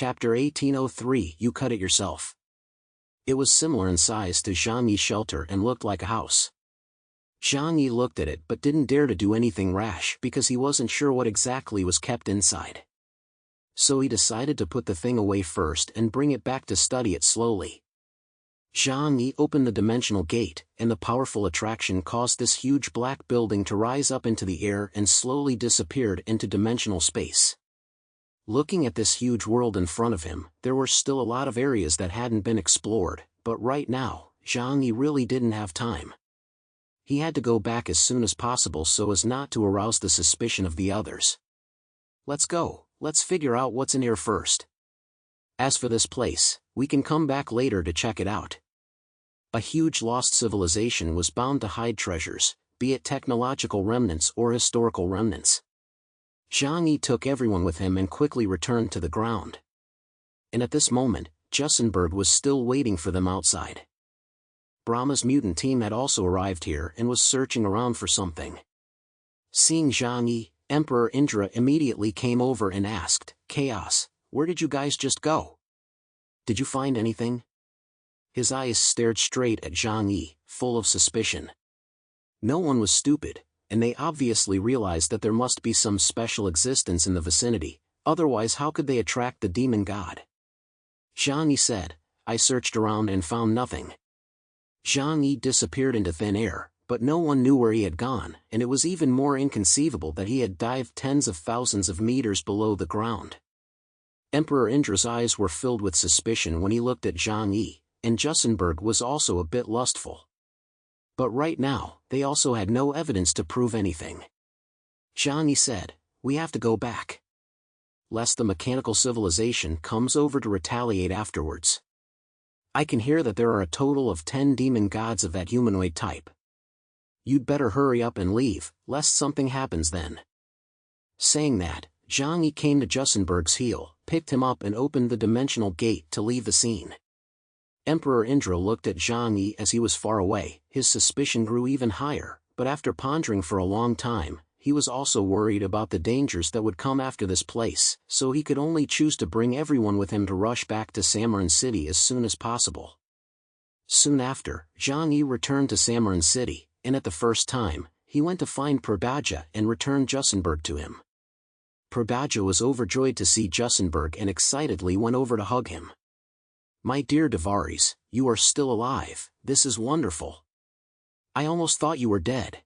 Chapter 1803 You Cut It Yourself. It was similar in size to Zhang Yi's shelter and looked like a house. Zhang Yi looked at it but didn't dare to do anything rash because he wasn't sure what exactly was kept inside. So he decided to put the thing away first and bring it back to study it slowly. Zhang Yi opened the dimensional gate, and the powerful attraction caused this huge black building to rise up into the air and slowly disappeared into dimensional space. Looking at this huge world in front of him, there were still a lot of areas that hadn't been explored, but right now, Zhang Yi really didn't have time. He had to go back as soon as possible so as not to arouse the suspicion of the others. Let's go, let's figure out what's in here first. As for this place, we can come back later to check it out. A huge lost civilization was bound to hide treasures, be it technological remnants or historical remnants. Zhang Yi took everyone with him and quickly returned to the ground. And at this moment, Jussenberg was still waiting for them outside. Brahma's mutant team had also arrived here and was searching around for something. Seeing Zhang Yi, Emperor Indra immediately came over and asked, "Chaos, where did you guys just go? Did you find anything?" His eyes stared straight at Zhang Yi, full of suspicion. No one was stupid, and they obviously realized that there must be some special existence in the vicinity, otherwise how could they attract the demon god? Zhang Yi said, "I searched around and found nothing." Zhang Yi disappeared into thin air, but no one knew where he had gone, and it was even more inconceivable that he had dived tens of thousands of meters below the ground. Emperor Indra's eyes were filled with suspicion when he looked at Zhang Yi, and Jussenberg was also a bit lustful. But right now, they also had no evidence to prove anything. Zhang Yi said, "We have to go back. Lest the mechanical civilization comes over to retaliate afterwards. I can hear that there are a total of 10 demon gods of that humanoid type. You'd better hurry up and leave, lest something happens then." Saying that, Zhang Yi came to Jussenberg's heel, picked him up and opened the dimensional gate to leave the scene. Emperor Indra looked at Zhang Yi as he was far away. His suspicion grew even higher, but after pondering for a long time, he was also worried about the dangers that would come after this place, so he could only choose to bring everyone with him to rush back to Samaran City as soon as possible. Soon after, Zhang Yi returned to Samaran City, and at the first time, he went to find Prabhaja and returned Jussenberg to him. Prabhaja was overjoyed to see Jussenberg and excitedly went over to hug him. "My dear Devaris, you are still alive, this is wonderful. I almost thought you were dead."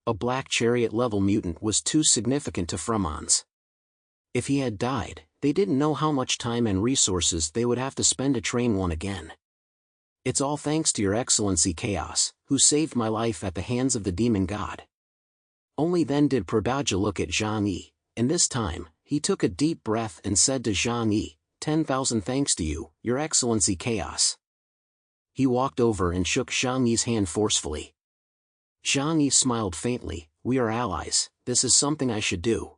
A black chariot-level mutant was too significant to Fremons. If he had died, they didn't know how much time and resources they would have to spend to train one again. "It's all thanks to your Excellency Chaos, who saved my life at the hands of the demon god." Only then did Prabhaja look at Zhang Yi, and this time, he took a deep breath and said to Zhang Yi, 10,000 thanks to you, Your Excellency Chaos." He walked over and shook Zhang Yi's hand forcefully. Zhang Yi smiled faintly, "We are allies, this is something I should do.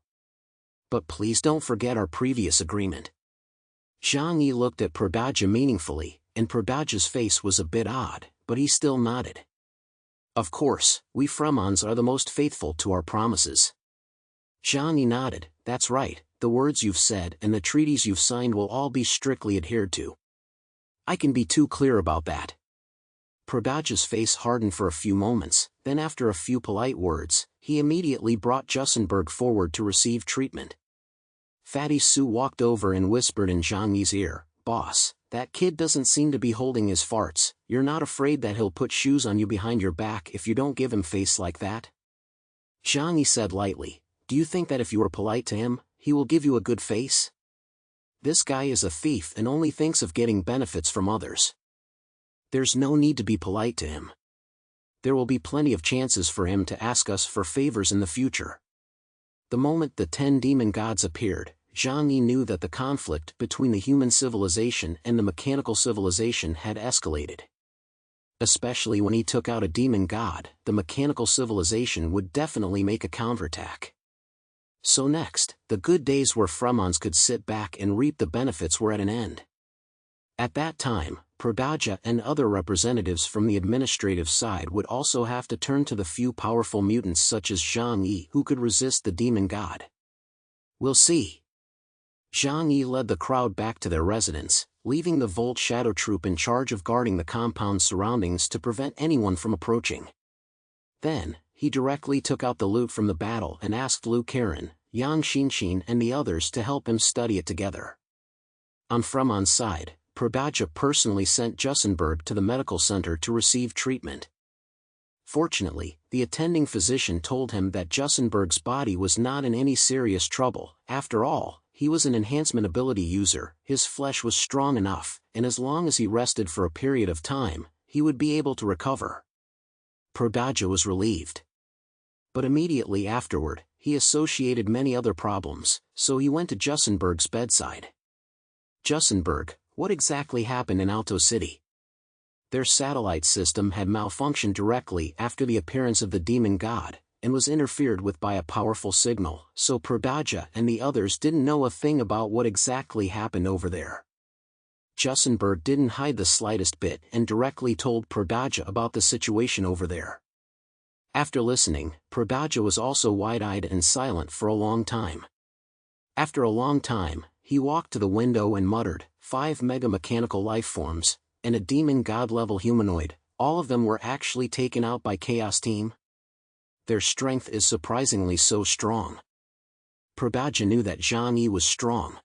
But please don't forget our previous agreement." Zhang Yi looked at Prabhaja meaningfully, and Prabhaja's face was a bit odd, but he still nodded. "Of course, we Fremons are the most faithful to our promises." Zhang Yi nodded, "That's right, the words you've said and the treaties you've signed will all be strictly adhered to. I can be too clear about that." Prabhaja's face hardened for a few moments, then after a few polite words, he immediately brought Jussenberg forward to receive treatment. Fatty Sue walked over and whispered in Zhang Yi's ear, "Boss, that kid doesn't seem to be holding his farts. You're not afraid that he'll put shoes on you behind your back if you don't give him face like that?" Zhang Yi said lightly, "Do you think that if you are polite to him, he will give you a good face? This guy is a thief and only thinks of getting benefits from others. There's no need to be polite to him. There will be plenty of chances for him to ask us for favors in the future." The moment the 10 demon gods appeared, Zhang Yi knew that the conflict between the human civilization and the mechanical civilization had escalated. Especially when he took out a demon god, the mechanical civilization would definitely make a counterattack. So next, the good days where Fremons could sit back and reap the benefits were at an end. At that time, Prabhaja and other representatives from the administrative side would also have to turn to the few powerful mutants such as Zhang Yi who could resist the demon god. "We'll see." Zhang Yi led the crowd back to their residence, leaving the Volt Shadow Troop in charge of guarding the compound's surroundings to prevent anyone from approaching. Then, he directly took out the loot from the battle and asked Lu Karen, Yang Xinxin and the others to help him study it together. On Fremon's side, Prodaja personally sent Jussenberg to the medical center to receive treatment. Fortunately, the attending physician told him that Jussenberg's body was not in any serious trouble. After all, he was an enhancement ability user, his flesh was strong enough, and as long as he rested for a period of time, he would be able to recover. Prodaja was relieved. But immediately afterward, he associated many other problems, so he went to Jussenberg's bedside. Jussenberg, what exactly happened in Alto City? Their satellite system had malfunctioned directly after the appearance of the demon god, and was interfered with by a powerful signal, so Prodaja and the others didn't know a thing about what exactly happened over there. Jussenberg didn't hide the slightest bit and directly told Prodaja about the situation over there. After listening, Prodaja was also wide-eyed and silent for a long time. After a long time, he walked to the window and muttered, 5 mega-mechanical life forms, and a demon god-level humanoid, all of them were actually taken out by Chaos Team? Their strength is surprisingly so strong. Prodaja knew that Zhang Yi was strong.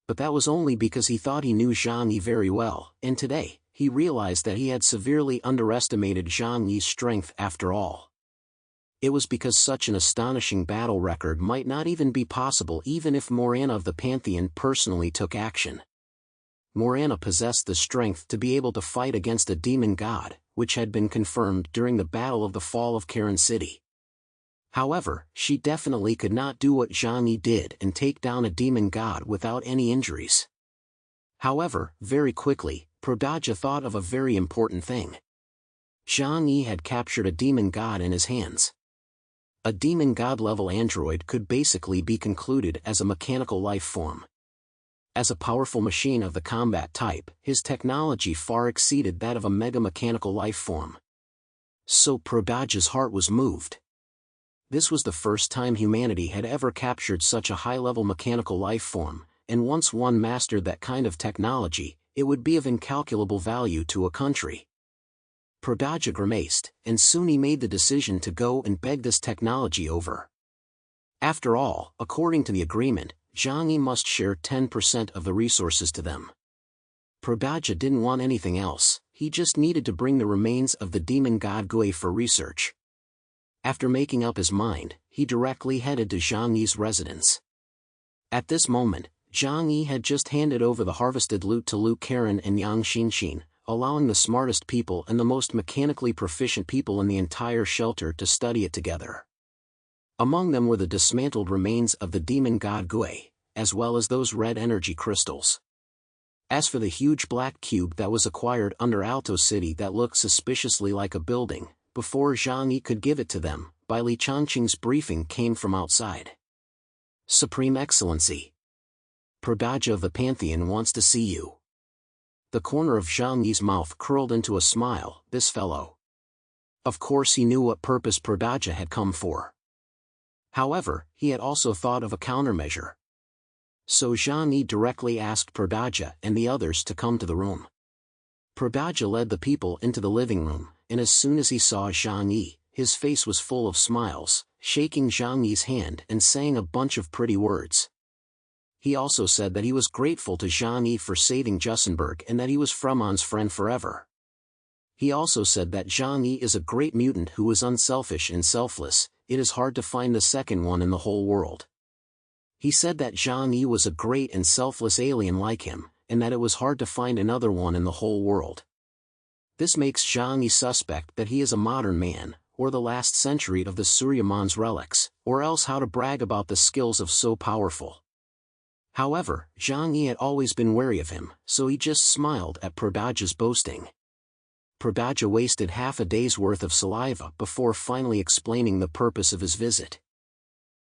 But that was only because he thought he knew Zhang Yi very well, and today, he realized that he had severely underestimated Zhang Yi's strength after all. It was because such an astonishing battle record might not even be possible even if Morana of the Pantheon personally took action. Morana possessed the strength to be able to fight against a demon god, which had been confirmed during the Battle of the Fall of Karen City. However, she definitely could not do what Zhang Yi did and take down a demon god without any injuries. However, very quickly, Prodaja thought of a very important thing. Zhang Yi had captured a demon god in his hands. A demon god-level android could basically be concluded as a mechanical life form. As a powerful machine of the combat type, his technology far exceeded that of a mega-mechanical life form. So Prodaja's heart was moved. This was the first time humanity had ever captured such a high-level mechanical life form, and once one mastered that kind of technology, it would be of incalculable value to a country. Prodaja grimaced, and soon he made the decision to go and beg this technology over. After all, according to the agreement, Zhang Yi must share 10% of the resources to them. Prodaja didn't want anything else, he just needed to bring the remains of the demon god Gui for research. After making up his mind, he directly headed to Zhang Yi's residence. At this moment, Zhang Yi had just handed over the harvested loot to Lu Karen and Yang Xinxin, allowing the smartest people and the most mechanically proficient people in the entire shelter to study it together. Among them were the dismantled remains of the demon god Gui, as well as those red energy crystals. As for the huge black cube that was acquired under Alto City that looked suspiciously like a building, before Zhang Yi could give it to them, Bai Li Changqing's briefing came from outside. Supreme Excellency. Prodaja of the Pantheon wants to see you. The corner of Zhang Yi's mouth curled into a smile, this fellow. Of course he knew what purpose Prodaja had come for. However, he had also thought of a countermeasure. So Zhang Yi directly asked Prodaja and the others to come to the room. Prodaja led the people into the living room, and as soon as he saw Zhang Yi, his face was full of smiles, shaking Zhang Yi's hand and saying a bunch of pretty words. He also said that he was grateful to Zhang Yi for saving Jussenberg and that he was Fremon's friend forever. He also said that Zhang Yi is a great mutant who is unselfish and selfless, it is hard to find the second one in the whole world. He said that Zhang Yi was a great and selfless alien like him, and that it was hard to find another one in the whole world. This makes Zhang Yi suspect that he is a modern man, or the last century of the Suryaman's relics, or else how to brag about the skills of so powerful. However, Zhang Yi had always been wary of him, so he just smiled at Prodaja's boasting. Prodaja wasted half a day's worth of saliva before finally explaining the purpose of his visit.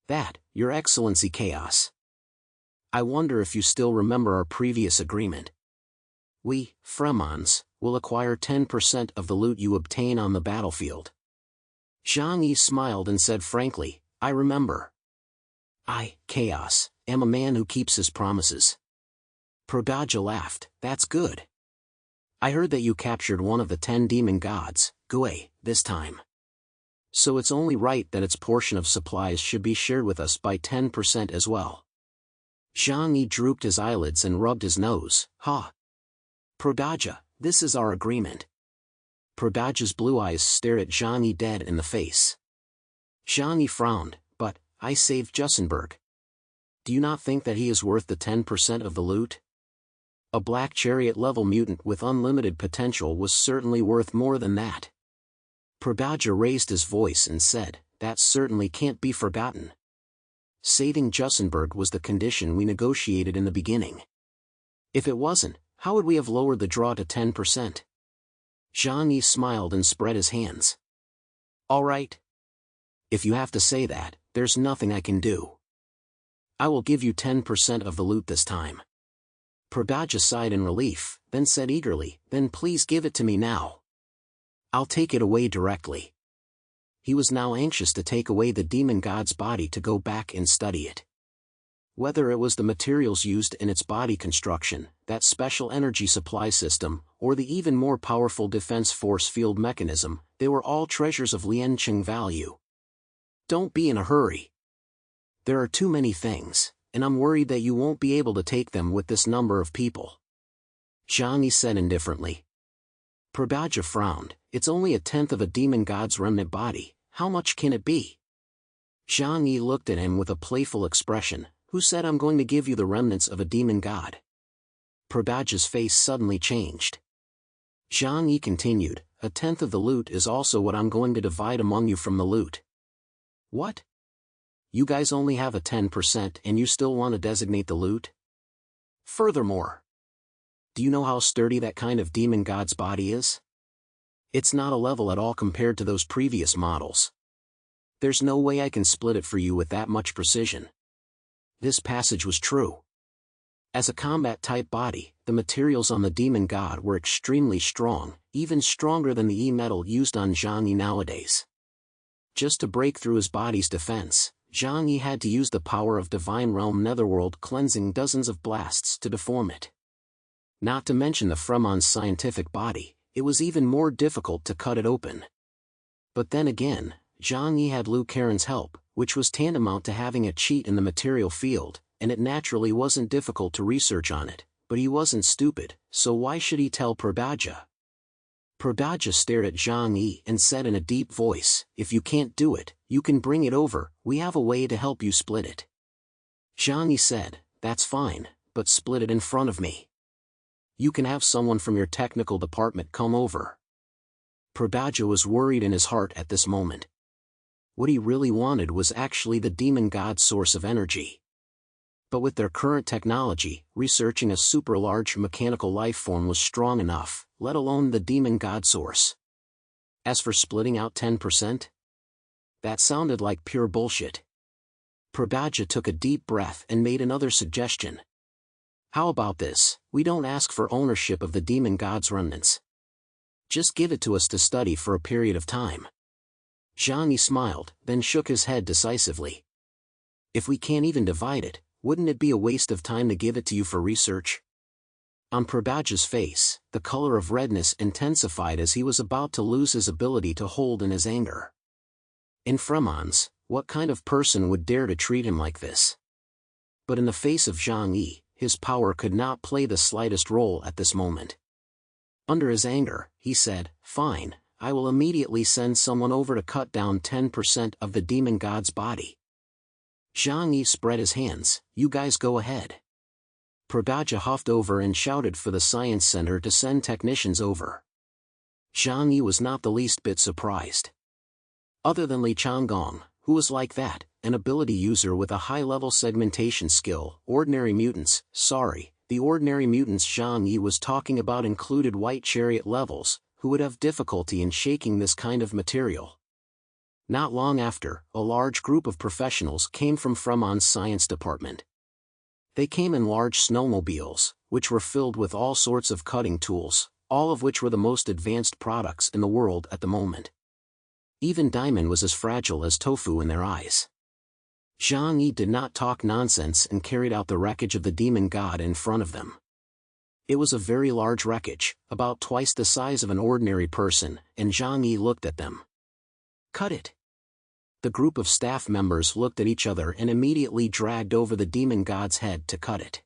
That, Your Excellency Chaos. I wonder if you still remember our previous agreement. We, Fremons, will acquire 10% of the loot you obtain on the battlefield. Zhang Yi smiled and said frankly, I remember. I, Chaos, am a man who keeps his promises. Prodaja laughed. That's good. I heard that you captured one of the 10 demon gods, Gui, this time. So it's only right that its portion of supplies should be shared with us by 10% as well. Zhang Yi drooped his eyelids and rubbed his nose. Ha! Prodaja, this is our agreement. Prodaja's blue eyes stared at Zhang Yi dead in the face. Zhang Yi frowned. But, I saved Jussenberg. Do you not think that he is worth the 10% of the loot? A black chariot-level mutant with unlimited potential was certainly worth more than that. Prodaja raised his voice and said, that certainly can't be forgotten. Saving Jussenberg was the condition we negotiated in the beginning. If it wasn't, how would we have lowered the draw to 10%? Zhang Yi smiled and spread his hands. All right. If you have to say that, there's nothing I can do. I will give you 10% of the loot this time. Prodaja sighed in relief, then said eagerly, then please give it to me now. I'll take it away directly. He was now anxious to take away the demon god's body to go back and study it. Whether it was the materials used in its body construction, that special energy supply system, or the even more powerful defense force field mechanism, they were all treasures of Lianqing value. Don't be in a hurry. There are too many things, and I'm worried that you won't be able to take them with this number of people. Zhang Yi said indifferently. Prodaja frowned. It's only a tenth of a demon god's remnant body, how much can it be? Zhang Yi looked at him with a playful expression. Who said I'm going to give you the remnants of a demon god? Prodaja's face suddenly changed. Zhang Yi continued, a tenth of the loot is also what I'm going to divide among you from the loot. What? You guys only have a 10% and you still want to designate the loot? Furthermore, do you know how sturdy that kind of demon god's body is? It's not a level at all compared to those previous models. There's no way I can split it for you with that much precision. This passage was true. As a combat-type body, the materials on the demon god were extremely strong, even stronger than the E-metal used on Zhang Yi nowadays. Just to break through his body's defense, Zhang Yi had to use the power of Divine Realm Netherworld cleansing dozens of blasts to deform it. Not to mention the Fremon's scientific body, it was even more difficult to cut it open. But then again, Zhang Yi had Liu Karen's help, which was tantamount to having a cheat in the material field, and it naturally wasn't difficult to research on it, but he wasn't stupid, so why should he tell Prodaja? Prodaja stared at Zhang Yi and said in a deep voice, if you can't do it, you can bring it over, we have a way to help you split it. Zhang Yi said, that's fine, but split it in front of me. You can have someone from your technical department come over. Prodaja was worried in his heart at this moment. What he really wanted was actually the demon god's source of energy. But with their current technology, researching a super-large mechanical life form was strong enough, let alone the demon god source. As for splitting out 10%? That sounded like pure bullshit. Prodaja took a deep breath and made another suggestion. How about this, we don't ask for ownership of the demon god's remnants. Just give it to us to study for a period of time. Zhang Yi smiled, then shook his head decisively. If we can't even divide it, wouldn't it be a waste of time to give it to you for research? On Prodaja's face, the color of redness intensified as he was about to lose his ability to hold in his anger. In Fremon's, what kind of person would dare to treat him like this? But in the face of Zhang Yi, his power could not play the slightest role at this moment. Under his anger, he said, fine, I will immediately send someone over to cut down 10% of the demon god's body. Zhang Yi spread his hands, you guys go ahead. Prodaja huffed over and shouted for the science center to send technicians over. Zhang Yi was not the least bit surprised. Other than Li Changgong, who was like that, an ability user with a high-level segmentation skill, ordinary mutants, the ordinary mutants Zhang Yi was talking about included white chariot levels, who would have difficulty in shaking this kind of material. Not long after, a large group of professionals came from Fremon's science department. They came in large snowmobiles, which were filled with all sorts of cutting tools, all of which were the most advanced products in the world at the moment. Even Diamond was as fragile as tofu in their eyes. Zhang Yi did not talk nonsense and carried out the wreckage of the demon god in front of them. It was a very large wreckage, about twice the size of an ordinary person, and Zhang Yi looked at them. Cut it. The group of staff members looked at each other and immediately dragged over the demon god's head to cut it.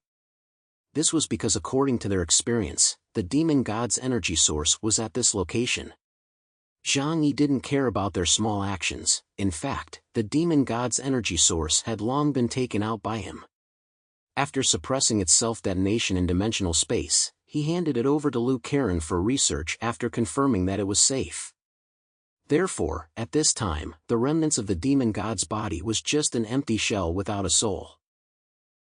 This was because according to their experience, the demon god's energy source was at this location. Zhang Yi didn't care about their small actions. In fact, the demon god's energy source had long been taken out by him. After suppressing its self-detonation in dimensional space, he handed it over to Liu Karen for research after confirming that it was safe. Therefore, at this time, the remnants of the demon god's body was just an empty shell without a soul.